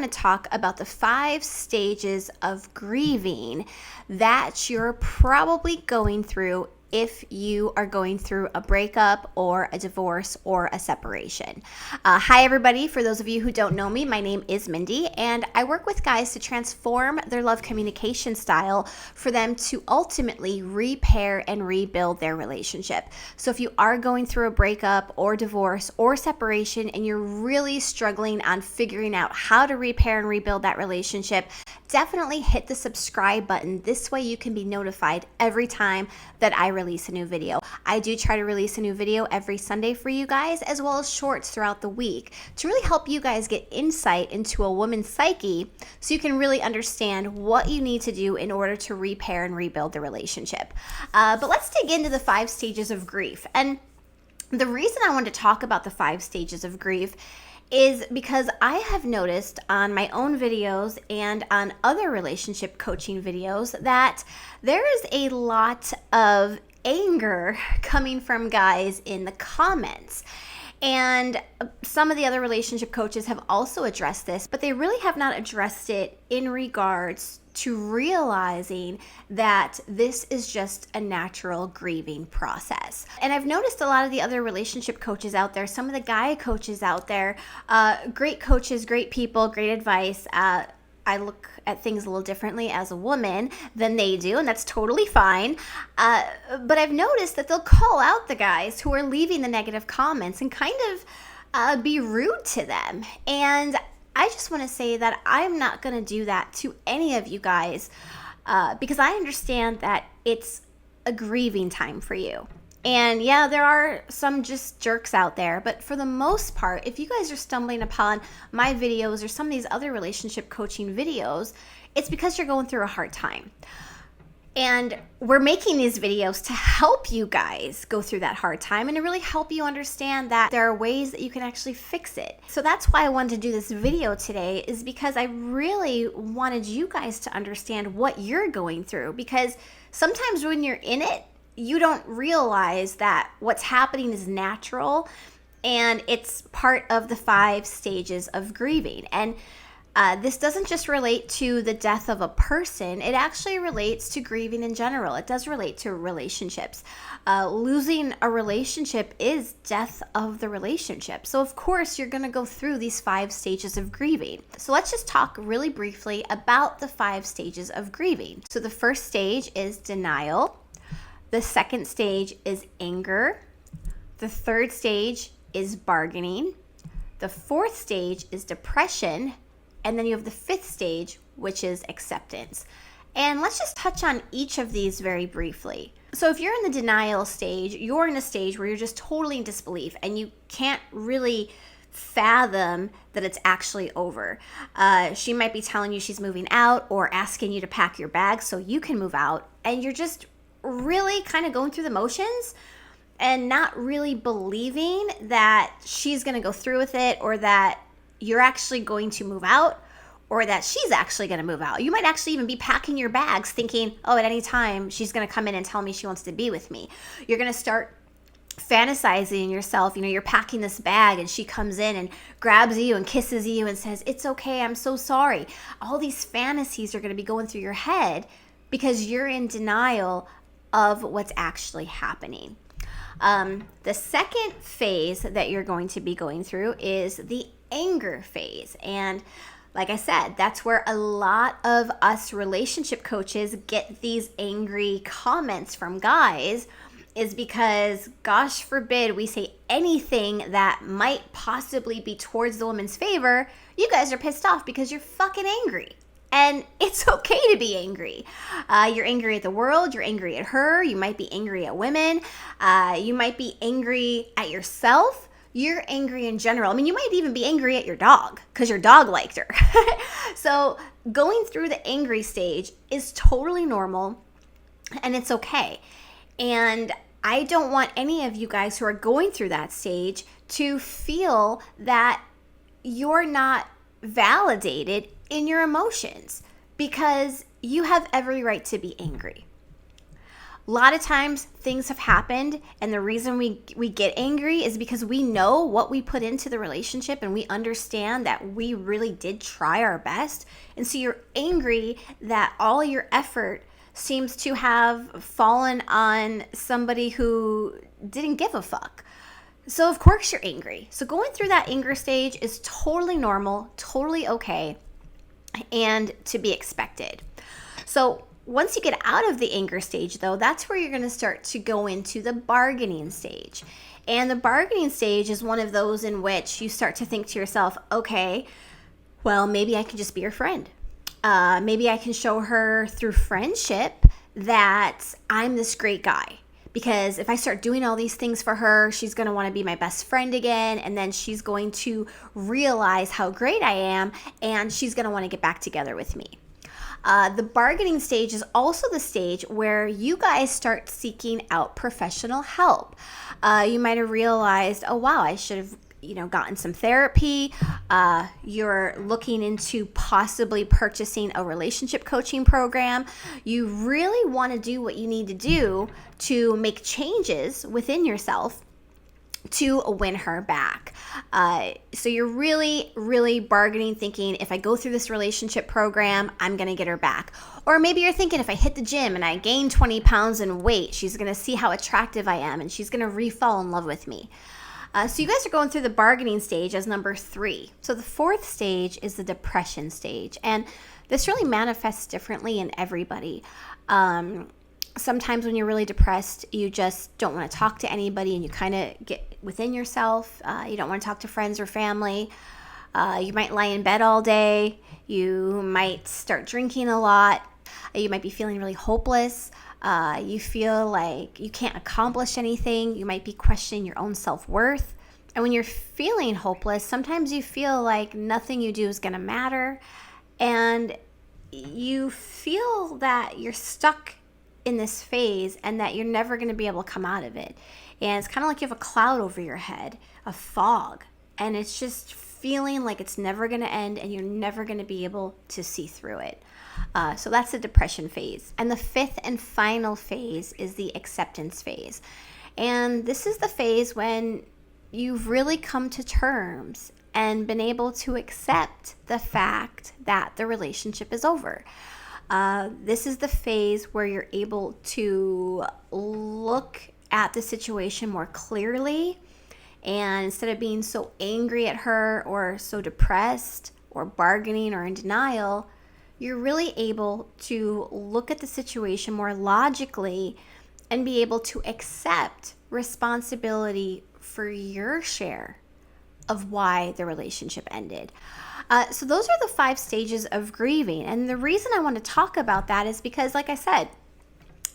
want to talk about the 5 stages of grieving that you're probably going through if you are going through a breakup or a divorce or a separation. Hi, everybody. For those of you who don't know me, my name is Mindy, and I work with guys to transform their love communication style for them to ultimately repair and rebuild their relationship. So if you are going through a breakup or divorce or separation and you're really struggling on figuring out how to repair and rebuild that relationship, definitely hit the subscribe button. This way you can be notified every time that I release a new video. I do try to release a new video every Sunday for you guys, as well as shorts throughout the week to really help you guys get insight into a woman's psyche so you can really understand what you need to do in order to repair and rebuild the relationship. But let's dig into the 5 stages of grief. And the reason I wanted to talk about the 5 stages of grief is because I have noticed on my own videos and on other relationship coaching videos that there is a lot of anger coming from guys in the comments. And some of the other relationship coaches have also addressed this, but they really have not addressed it in regards to realizing that this is just a natural grieving process. And I've noticed a lot of the other relationship coaches out there, some of the guy coaches out there, great coaches, great people, great advice. I look at things a little differently as a woman than they do, and that's totally fine. But I've noticed that they'll call out the guys who are leaving the negative comments and kind of be rude to them. And I just want to say that I'm not going to do that to any of you guys because I understand that it's a grieving time for you. And yeah, there are some just jerks out there, but for the most part, if you guys are stumbling upon my videos or some of these other relationship coaching videos, it's because you're going through a hard time. And we're making these videos to help you guys go through that hard time and to really help you understand that there are ways that you can actually fix it. So that's why I wanted to do this video today, is because I really wanted you guys to understand what you're going through, because sometimes when you're in it, you don't realize that what's happening is natural and it's part of the 5 stages of grieving. And this doesn't just relate to the death of a person. It actually relates to grieving in general. It does relate to relationships. Losing a relationship is death of the relationship. So of course you're going to go through these 5 stages of grieving. So let's just talk really briefly about the 5 stages of grieving. So the first stage is denial. The second stage is anger. The third stage is bargaining. The fourth stage is depression. And then you have the 5th stage, which is acceptance. And let's just touch on each of these very briefly. So if you're in the denial stage, you're in a stage where you're just totally in disbelief and you can't really fathom that it's actually over. She might be telling you she's moving out or asking you to pack your bags so you can move out, and you're just really kind of going through the motions and not really believing that she's going to go through with it, or that you're actually going to move out, or that she's actually going to move out. You might actually even be packing your bags thinking, oh, at any time she's going to come in and tell me she wants to be with me. You're going to start fantasizing yourself, you're packing this bag and she comes in and grabs you and kisses you and says, it's okay, I'm so sorry. All these fantasies are going to be going through your head because you're in denial of what's actually happening. The second phase that you're going to be going through is the anger phase. And like I said, that's where a lot of us relationship coaches get these angry comments from guys, is because, gosh forbid, we say anything that might possibly be towards the woman's favor, you guys are pissed off because you're fucking angry. And it's okay to be angry. You're angry at the world. You're angry at her. You might be angry at women. You might be angry at yourself. You're angry in general. I mean, you might even be angry at your dog because your dog liked her. So going through the angry stage is totally normal and it's okay. And I don't want any of you guys who are going through that stage to feel that you're not validated in your emotions, because you have every right to be angry. A lot of times things have happened, and the reason we get angry is because we know what we put into the relationship and we understand that we really did try our best. And so you're angry that all your effort seems to have fallen on somebody who didn't give a fuck. So of course you're angry. So going through that anger stage is totally normal, totally okay, and to be expected. So once you get out of the anger stage, though, that's where you're going to start to go into the bargaining stage. And the bargaining stage is one of those in which you start to think to yourself, okay, well, maybe I can just be her friend. Maybe I can show her through friendship that I'm this great guy. Because if I start doing all these things for her, she's going to want to be my best friend again. And then she's going to realize how great I am. And she's going to want to get back together with me. The bargaining stage is also the stage where you guys start seeking out professional help. You might have realized, oh, wow, I should have gotten some therapy. You're looking into possibly purchasing a relationship coaching program. You really want to do what you need to do to make changes within yourself to win her back. So you're really, really bargaining, thinking, if I go through this relationship program, I'm going to get her back. Or maybe you're thinking, if I hit the gym and I gain 20 pounds in weight, she's going to see how attractive I am and she's going to re-fall in love with me. So you guys are going through the bargaining stage as number 3. So the 4th stage is the depression stage. And this really manifests differently in everybody. Sometimes when you're really depressed, you just don't want to talk to anybody and you kind of get within yourself. You don't want to talk to friends or family. You might lie in bed all day. You might start drinking a lot. You might be feeling really hopeless. You feel like you can't accomplish anything. You might be questioning your own self-worth. And when you're feeling hopeless, sometimes you feel like nothing you do is going to matter. And you feel that you're stuck in this phase and that you're never going to be able to come out of it. And it's kind of like you have a cloud over your head, a fog. And it's just feeling like it's never going to end and you're never going to be able to see through it. So that's the depression phase. And the 5th and final phase is the acceptance phase. And this is the phase when you've really come to terms and been able to accept the fact that the relationship is over. This is the phase where you're able to look at the situation more clearly. And instead of being so angry at her or so depressed or bargaining or in denial, you're really able to look at the situation more logically and be able to accept responsibility for your share of why the relationship ended. So those are the 5 stages of grieving. And the reason I want to talk about that is because, like I said,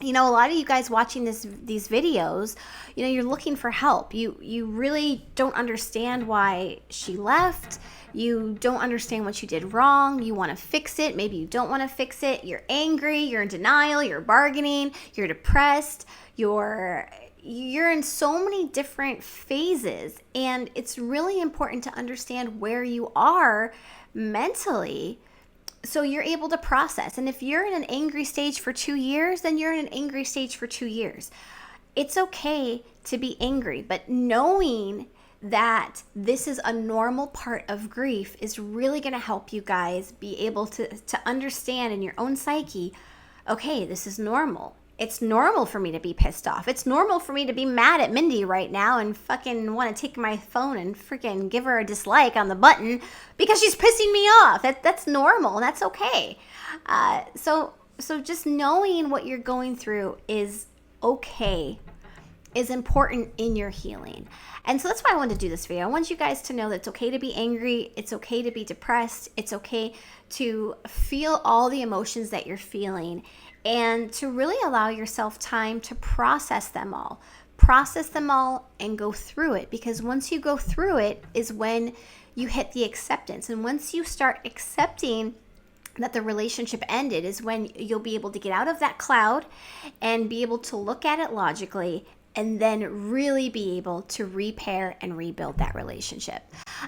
a lot of you guys watching these videos, you're looking for help. You really don't understand why she left. You don't understand what you did wrong. You want to fix it. Maybe you don't want to fix it. You're angry. You're in denial. You're bargaining. You're depressed. You're in so many different phases. And it's really important to understand where you are mentally so you're able to process. And if you're in an angry stage for 2 years, then you're in an angry stage for 2 years. It's okay to be angry, but knowing that this is a normal part of grief is really going to help you guys be able to understand in your own psyche, okay, this is normal. It's normal for me to be pissed off. It's normal for me to be mad at Mindy right now and fucking want to take my phone and freaking give her a dislike on the button because she's pissing me off. That's normal. That's okay. So just knowing what you're going through is okay, is important in your healing. And so that's why I wanted to do this video. I want you guys to know that it's okay to be angry. It's okay to be depressed. It's okay to feel all the emotions that you're feeling and to really allow yourself time to process them all. Process them all and go through it, because once you go through it is when you hit the acceptance. And once you start accepting that the relationship ended is when you'll be able to get out of that cloud and be able to look at it logically and then really be able to repair and rebuild that relationship.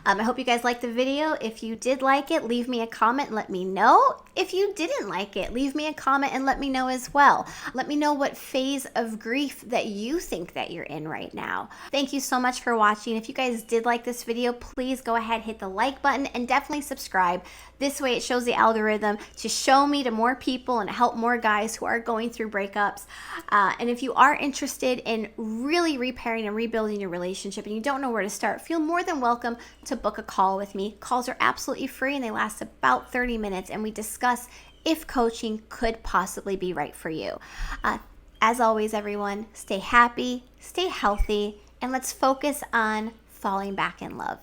I hope you guys liked the video. If you did like it, leave me a comment and let me know. If you didn't like it, leave me a comment and let me know as well. Let me know what phase of grief that you think that you're in right now. Thank you so much for watching. If you guys did like this video, please go ahead, hit the like button, and definitely subscribe. This way it shows the algorithm to show me to more people and help more guys who are going through breakups. And if you are interested in really repairing and rebuilding your relationship and you don't know where to start, feel more than welcome to book a call with me. Calls are absolutely free and they last about 30 minutes, and we discuss if coaching could possibly be right for you. As always, everyone, stay happy, stay healthy, and let's focus on falling back in love.